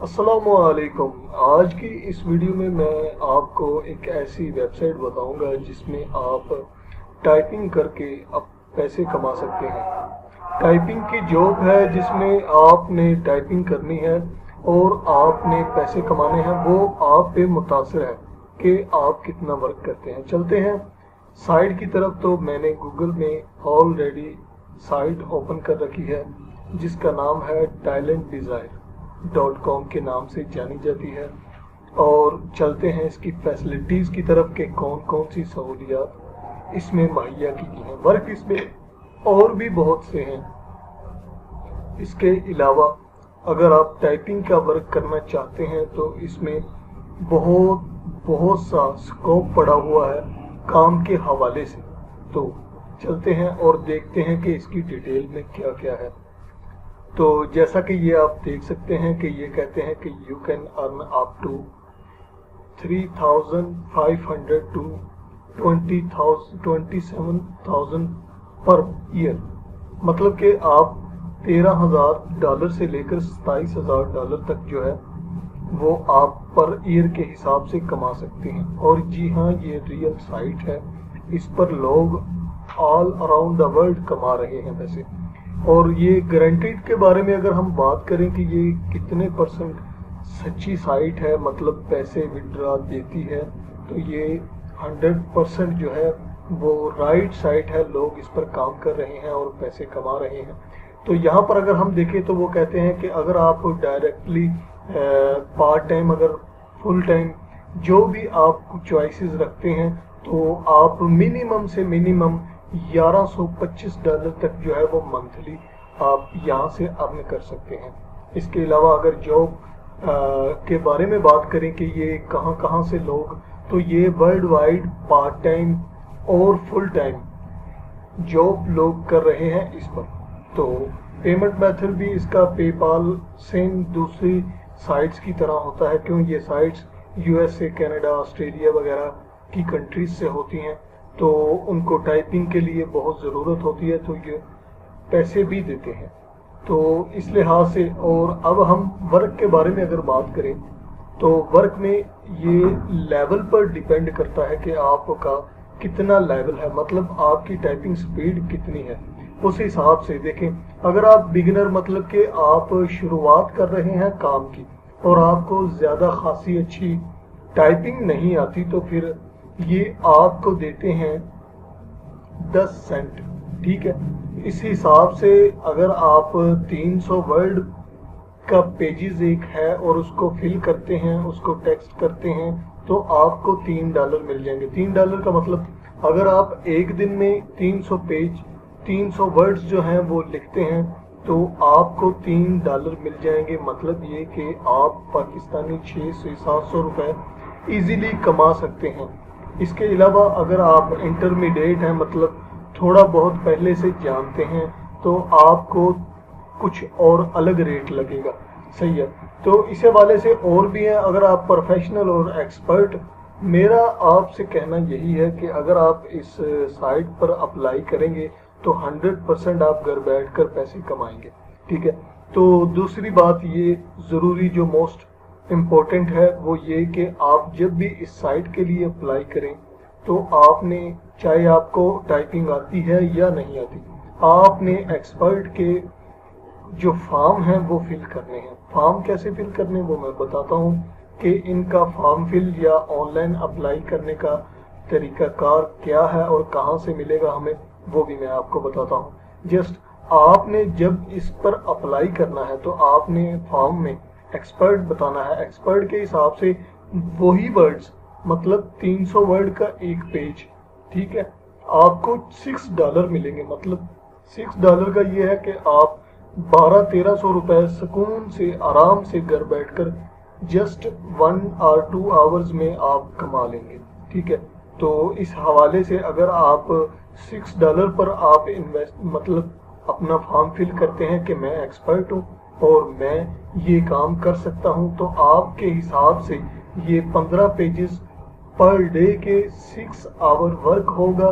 अस्सलामुअलैकुम। आज की इस वीडियो में मैं आपको एक ऐसी वेबसाइट बताऊंगा जिसमें आप टाइपिंग करके अब पैसे कमा सकते हैं। टाइपिंग की जॉब है जिसमें आपने टाइपिंग करनी है और आपने पैसे कमाने हैं। वो आप पे मुतासिर है कि आप कितना वर्क करते हैं। चलते हैं साइट की तरफ। तो मैंने गूगल में ऑलरेडी साइट ओपन कर रखी है जिसका नाम है talentdesire.com के नाम से जानी जाती है। और चलते हैं इसकी फैसिलिटीज़ की तरफ कि कौन कौन सी सहूलियात इसमें मुहैया की गई हैं। वर्क इसमें और भी बहुत से हैं। इसके अलावा अगर आप टाइपिंग का वर्क करना चाहते हैं तो इसमें बहुत सा स्कोप पड़ा हुआ है काम के हवाले से। तो चलते हैं और देखते हैं कि इसकी डिटेल में क्या क्या है। तो जैसा कि ये आप देख सकते हैं कि ये कहते हैं कि you can earn up to 3,500 to 27,000 per year. मतलब कि आप $13,000 से लेकर $27,000 तक जो है वो आप पर ईयर के हिसाब से कमा सकते हैं। और जी हाँ, ये रियल साइट है। इस पर लोग ऑल अराउंड द वर्ल्ड कमा रहे हैं पैसे। और ये गारंटीड के बारे में अगर हम बात करें कि ये कितने परसेंट सच्ची साइट है, मतलब पैसे विड्रॉ देती है, तो ये 100% जो है वो राइट साइट है। लोग इस पर काम कर रहे हैं और पैसे कमा रहे हैं। तो यहाँ पर अगर हम देखें तो वो कहते हैं कि अगर आप डायरेक्टली पार्ट टाइम, अगर फुल टाइम, जो भी आप चॉइसेस रखते हैं, तो आप मिनिमम से मिनिमम $1125 तक जो है वो मंथली आप यहाँ से अर्न कर सकते हैं। इसके अलावा अगर जॉब के बारे में बात करें कि ये कहाँ से लोग, तो ये वर्ल्ड वाइड पार्ट टाइम और फुल टाइम जॉब लोग कर रहे हैं इस पर। तो पेमेंट मेथड भी इसका पेपाल सेम दूसरी साइट्स की तरह होता है, क्यों ये साइट्स USA, कनाडा, ऑस्ट्रेलिया वगैरह की कंट्रीज से होती हैं, तो उनको टाइपिंग के लिए बहुत ज़रूरत होती है, तो ये पैसे भी देते हैं। तो इस लिहाज से, और अब हम वर्क के बारे में अगर बात करें तो वर्क में ये लेवल पर डिपेंड करता है कि आपका कितना लेवल है, मतलब आपकी टाइपिंग स्पीड कितनी है। उस हिसाब से देखें, अगर आप बिगिनर, मतलब कि आप शुरुआत कर रहे हैं काम की और आपको ज़्यादा खासी अच्छी टाइपिंग नहीं आती, तो फिर ये आपको देते हैं 10 सेंट। ठीक है, इस हिसाब से अगर आप 300 वर्ड का पेजेस एक है और उसको फिल करते हैं, उसको टेक्स्ट करते हैं, तो आपको $3 मिल जाएंगे। $3 का मतलब अगर आप एक दिन में 300 पेज 300 वर्ड्स जो हैं वो लिखते हैं तो आपको $3 मिल जाएंगे। मतलब ये कि आप पाकिस्तानी 600 से 700 रुपए ईजीली कमा सकते हैं। इसके अलावा अगर आप इंटरमीडिएट हैं, मतलब थोड़ा बहुत पहले से जानते हैं, तो आपको कुछ और अलग रेट लगेगा। सही है। तो इस हवाले से और भी हैं। अगर आप प्रोफेशनल और एक्सपर्ट, मेरा आपसे कहना यही है कि अगर आप इस साइट पर अप्लाई करेंगे तो 100% आप घर बैठ कर पैसे कमाएंगे। ठीक है। तो दूसरी बात ये ज़रूरी, जो मोस्ट इम्पोर्टेंट है, वो ये कि आप जब भी इस साइट के लिए अप्लाई करें तो आपने, चाहे आपको टाइपिंग आती है या नहीं आती, आपने एक्सपर्ट के जो फॉर्म हैं वो फिल करने हैं। फॉर्म कैसे फिल करने वो मैं बताता हूँ कि इनका फॉर्म फिल या ऑनलाइन अप्लाई करने का तरीकाकार क्या है और कहाँ से मिलेगा हमें, वो भी मैं आपको बताता हूँ। जस्ट आपने जब इस पर अप्लाई करना है तो आपने फॉर्म में एक्सपर्ट बताना है। एक्सपर्ट के हिसाब से वही वर्ड्स, मतलब 300 वर्ड का एक पेज। ठीक है, आपको $6 मिलेंगे। मतलब $6 का ये है कि आप 1200-1300 रुपए सुकून से, आराम से घर बैठकर जस्ट 1 और 2 आवर्स में आप कमा लेंगे। ठीक है। तो इस हवाले से अगर आप $6 पर आप इन्वेस्ट, मतलब अपना फॉर्म फिल करते हैं कि मैं एक्सपर्ट हूँ और मैं ये काम कर सकता हूँ, तो आपके हिसाब से ये 15 पेजेस पर डे के 6 आवर वर्क होगा।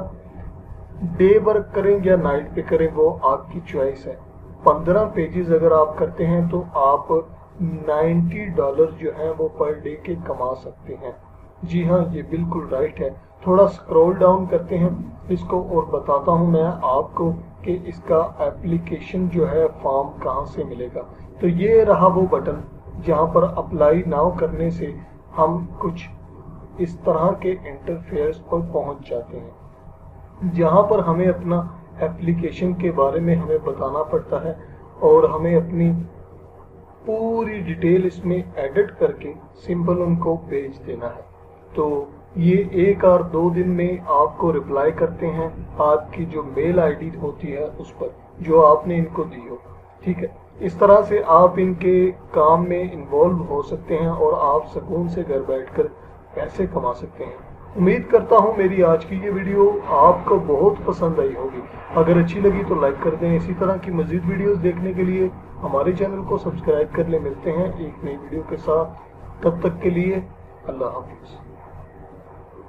डे वर्क करें या नाइट पे करें वो आपकी चॉइस है। 15 पेजेस अगर आप करते हैं तो आप $90 जो हैं वो पर डे के कमा सकते हैं। जी हाँ, ये बिल्कुल राइट है। थोड़ा स्क्रॉल डाउन करते हैं इसको और बताता हूँ मैं आपको कि इसका एप्लीकेशन जो है फॉर्म कहाँ से मिलेगा। तो ये रहा वो बटन जहाँ पर अप्लाई नाउ करने से हम कुछ इस तरह के इंटरफेस पर पहुँच जाते हैं, जहाँ पर हमें अपना एप्लीकेशन के बारे में हमें बताना पड़ता है और हमें अपनी पूरी डिटेल इसमें एडिट करके सिंपल उनको भेज देना है। तो ये 1 और 2 दिन में आपको रिप्लाई करते हैं आपकी जो मेल आईडी होती है उस पर जो आपने इनको दी हो। ठीक है, इस तरह से आप इनके काम में इन्वॉल्व हो सकते हैं और आप सुकून से घर बैठकर पैसे कमा सकते हैं। उम्मीद करता हूँ मेरी आज की ये वीडियो आपको बहुत पसंद आई होगी। अगर अच्छी लगी तो लाइक कर दें। इसी तरह की मज़ीद वीडियोस देखने के लिए हमारे चैनल को सब्सक्राइब कर लें। मिलते हैं एक नई वीडियो के साथ, तब तक के लिए अल्लाह हाफिज़।